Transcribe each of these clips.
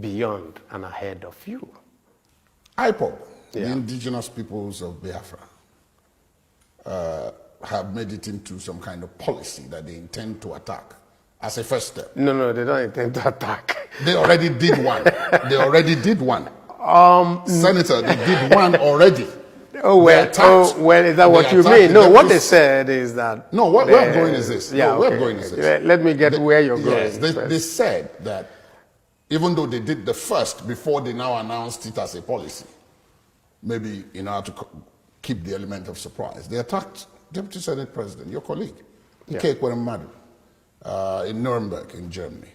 beyond and ahead of you. IPOB, the indigenous peoples of Biafra, have made it into some kind of policy that they intend to attack as a first step. No, they don't intend to attack. They already did one. They already did one. Senator, they did one already. Oh, well, is that what you mean? No, what they said is that... No, where I'm going is this. Yeah, where I'm going is this. Let me get where you're going. Yes, they said that even though they did the first before they now announced it as a policy, maybe in order to keep the element of surprise, they attacked Deputy Senate President, your colleague, Ike Ekweremadu, in Nuremberg, in Germany.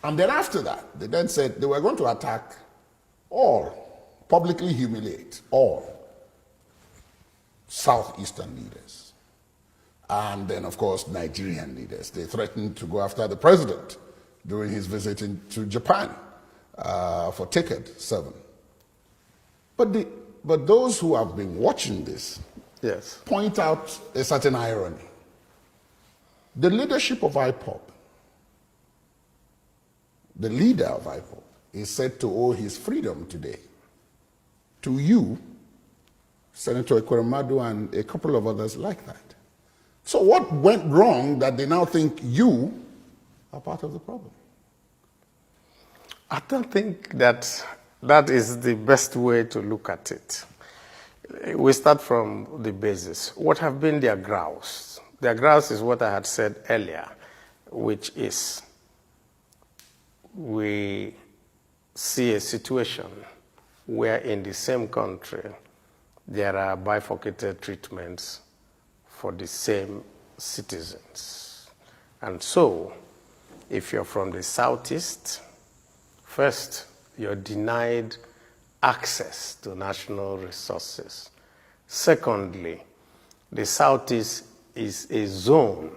And then after that, they then said they were going to attack all, publicly humiliate all Southeastern leaders. And then, of course, Nigerian leaders. They threatened to go after the president during his visit to Japan for Ticket 7. But those who have been watching this point out a certain irony. The leadership of IPOB, the leader of IPOB, is said to owe his freedom today to you, Senator Ekweremadu, and a couple of others like that. So what went wrong that they now think you are part of the problem? I don't think that is the best way to look at it. We start from the basis. What have been their grouse? Their grouse is what I had said earlier, which is we see a situation where in the same country there are bifurcated treatments for the same citizens. And so, if you're from the Southeast, first, you're denied access to national resources. Secondly, the Southeast is a zone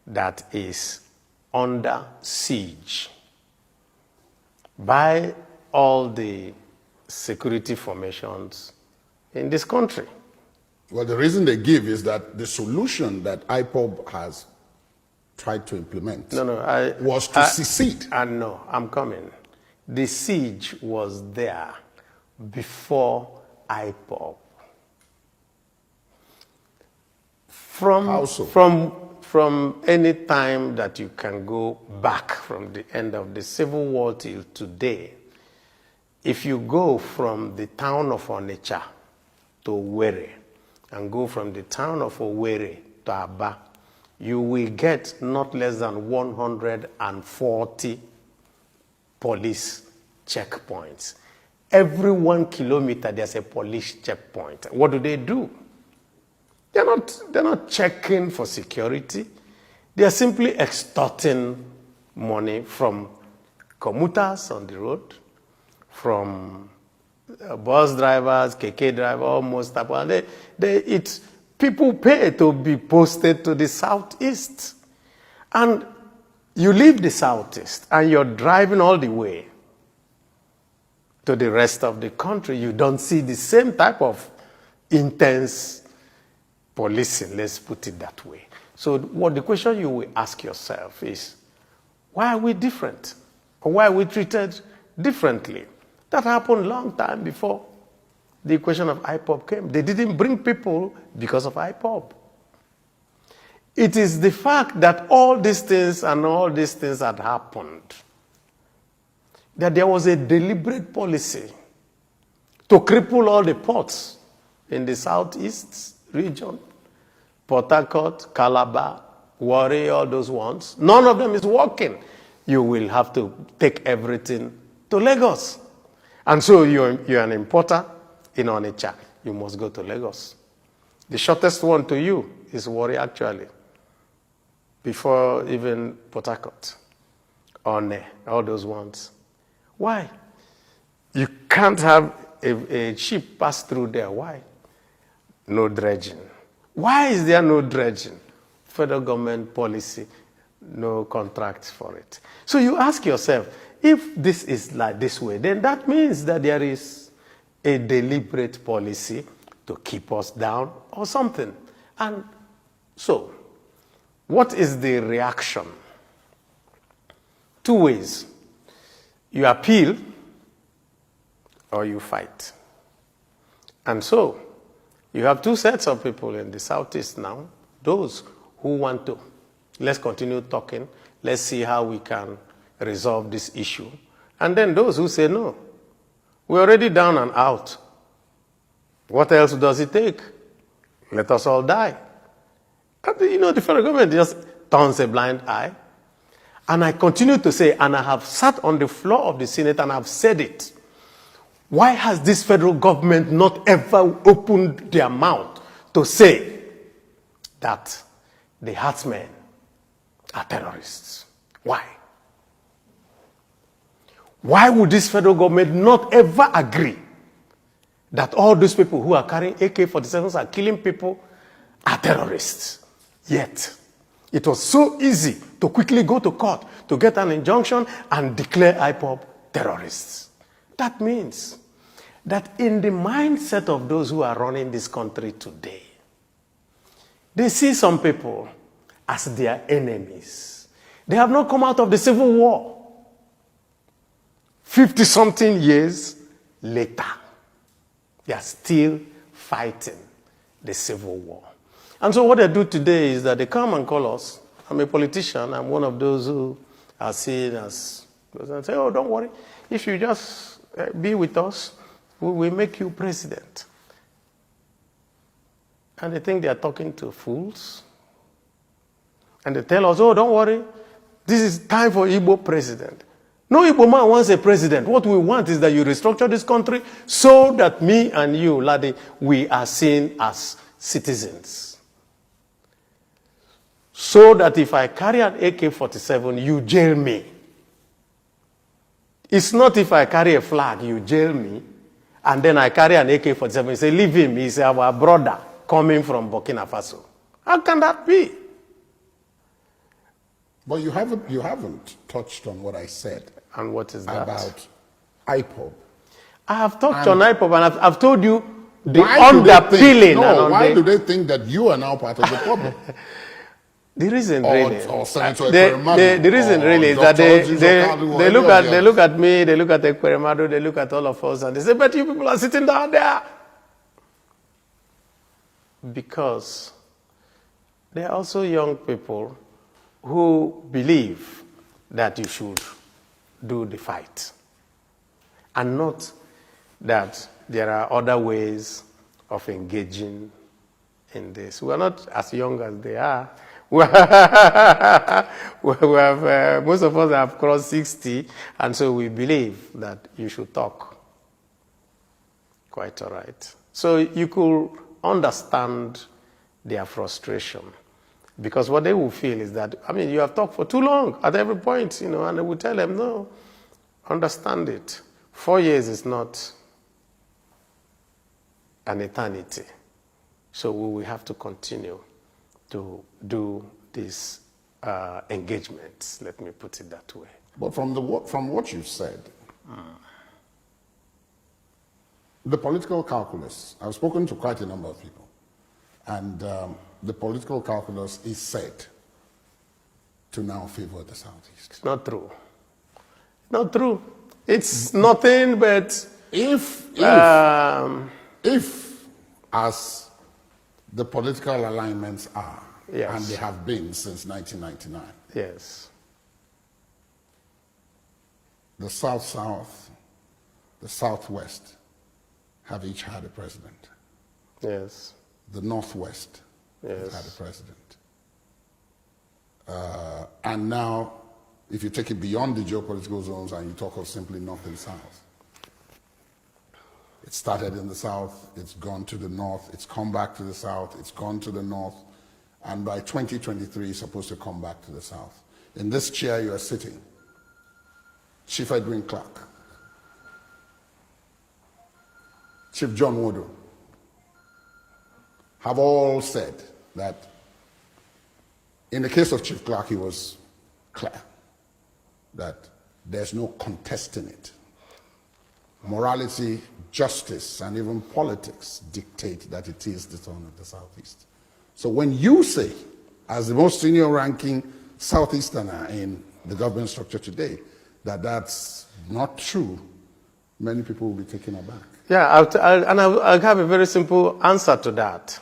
that is under siege by all the security formations in this country. Well, the reason they give is that the solution that IPOB has tried to implement was to secede. No, I'm coming. The siege was there before IPOB. How so? From any time that you can go back from the end of the Civil War till today, if you go from the town of Onitsha to Owerri and go from the town of Owerri to Aba, you will get not less than 140 police checkpoints. Every 1 kilometer, there's a police checkpoint. What do? They're not checking for security. They are simply extorting money from commuters on the road, from bus drivers, keke drivers, almost. People pay to be posted to the Southeast. And you leave the Southeast and you're driving all the way to the rest of the country. You don't see the same type of intense policing, let's put it that way. So the question you will ask yourself is, why are we different? Or why are we treated differently? That happened a long time before the question of IPOB came. They didn't bring people because of IPOB. It is the fact that all these things had happened, that there was a deliberate policy to cripple all the ports in the Southeast region, Port Harcourt, Calabar, Warri, all those ones. None of them is working. You will have to take everything to Lagos. And so you're an importer in Onitsha. You must go to Lagos. The shortest one to you is Warri, actually, before even Port Harcourt, One, all those ones. Why? You can't have a ship pass through there. Why? No dredging. Why is there no dredging? Federal government policy, no contracts for it. So you ask yourself, if this is like this way, then that means that there is a deliberate policy to keep us down or something. And so, what is the reaction? Two ways. You appeal or you fight. And so, you have two sets of people in the Southeast now. Those who want to, let's continue talking, let's see how we can resolve this issue. And then those who say, no, we're already down and out. What else does it take? Let us all die. And, the federal government just turns a blind eye. And I continue to say, and I have sat on the floor of the Senate and I've said it, why has this federal government not ever opened their mouth to say that the herdsmen are terrorists? Why? Why would this federal government not ever agree that all those people who are carrying AK-47s are killing people are terrorists? Yet, it was so easy to quickly go to court to get an injunction and declare IPOB terrorists. That means that in the mindset of those who are running this country today, they see some people as their enemies. They have not come out of the Civil War. 50-something years later, they are still fighting the Civil War. And so what they do today is that they come and call us. I'm a politician. I'm one of those who are seen as, and say, oh, don't worry. If you just be with us, we will make you president. And they think they are talking to fools. And they tell us, oh, don't worry. This is time for Igbo president. No Igbo man wants a president. What we want is that you restructure this country so that me and you, Ladi, we are seen as citizens. So that if I carry an AK-47, you jail me. It's not if I carry a flag, you jail me, and then I carry an AK-47, you say, leave him, he's our brother coming from Burkina Faso. How can that be? But you haven't touched on what I said. And what is that? About IPOB. I have touched on IPOB, and I've told you the underpilling. Why do they think that you are now part of the problem? The reason really, or Senator Abribe, the reason really is that they look at me, they look at Ekweremadu, they look at all of us, and they say, but you people are sitting down there. Because there are also young people who believe that you should do the fight, and not that there are other ways of engaging in this. We are not as young as they are. We have, most of us have crossed 60, and so we believe that you should talk. Quite all right. So you could understand their frustration, because what they will feel is that, you have talked for too long at every point, and they will tell them, no, understand it. 4 years is not an eternity. So we will have to continue to do these engagements, let me put it that way. But from what you've said, the political calculus, I've spoken to quite a number of people, and the political calculus is said to now favor the Southeast. It's not true. Not true. It's nothing but... If as the political alignments are, yes, and they have been since 1999. Yes. The South-South, the Southwest have each had a president. Yes. The Northwest has had a president. And now, if you take it beyond the geopolitical zones and you talk of simply North and South, it started in the South, it's gone to the North, it's come back to the South, it's gone to the North, and by 2023, it's supposed to come back to the South. In this chair you are sitting, Chief Edwin Clark, Chief John Wodo, have all said that in the case of Chief Clark, he was clear that there's no contesting it. Morality, justice, and even politics dictate that it is the turn of the Southeast. So when you say, as the most senior ranking Southeasterner in the government structure today, that that's not true, many people will be taken aback. Yeah, I'll have a very simple answer to that.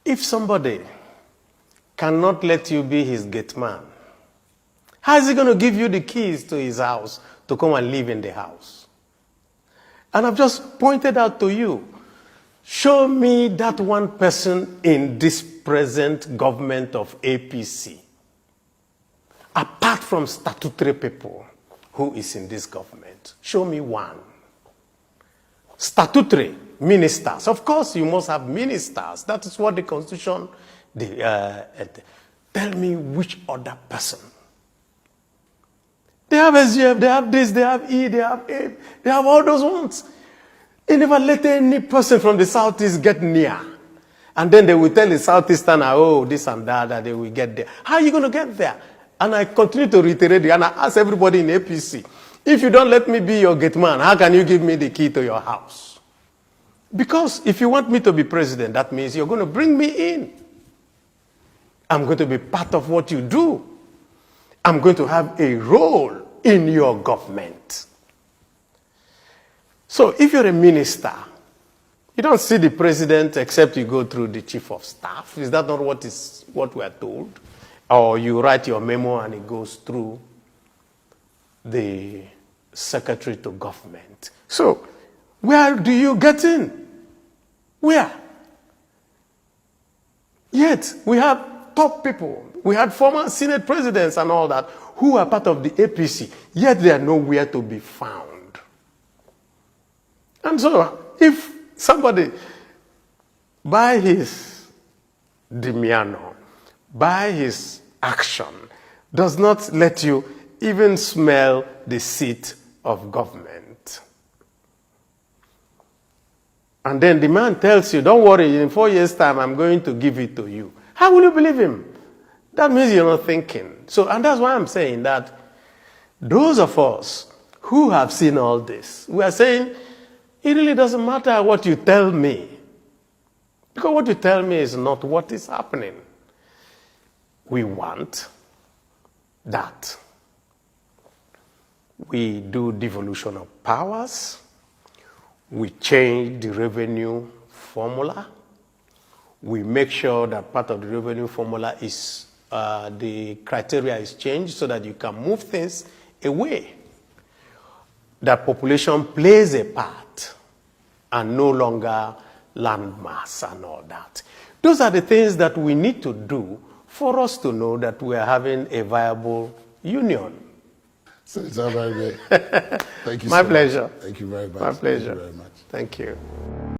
If somebody cannot let you be his gate man, how is he going to give you the keys to his house to come and live in the house? And I've just pointed out to you, show me that one person in this present government of APC, apart from statutory people, who is in this government. Show me one. Statutory ministers. Of course, you must have ministers. That is what the Constitution. Tell me which other person. They have SGF, they have this, they have E, they have A, they have all those ones. They never let any person from the Southeast get near. And then they will tell the Southeasterner, oh, this and that they will get there. How are you going to get there? And I continue to reiterate, and I ask everybody in APC, if you don't let me be your gate man, how can you give me the key to your house? Because if you want me to be president, that means you're going to bring me in. I'm going to be part of what you do. I'm going to have a role in your government. So if you're a minister, you don't see the president except you go through the chief of staff. Is that not what we are told? Or you write your memo and it goes through the secretary to government. So where do you get in? Where? Yet we have top people. We had former Senate presidents and all that who are part of the APC, yet they are nowhere to be found. And so if somebody, by his demeanor, by his action, does not let you even smell the seat of government, and then the man tells you, don't worry, in 4 years' time, I'm going to give it to you. How will you believe him? That means you're not thinking. So, and that's why I'm saying that those of us who have seen all this, we are saying, it really doesn't matter what you tell me. Because what you tell me is not what is happening. We want that we do devolution of powers, we change the revenue formula, we make sure that part of the revenue formula is, the criteria is changed so that you can move things away. That population plays a part and no longer land mass and all that. Those are the things that we need to do for us to know that we are having a viable union. Senator Abribe, thank you My so pleasure. much. Thank you very much. My pleasure. Thank you very much. Thank you.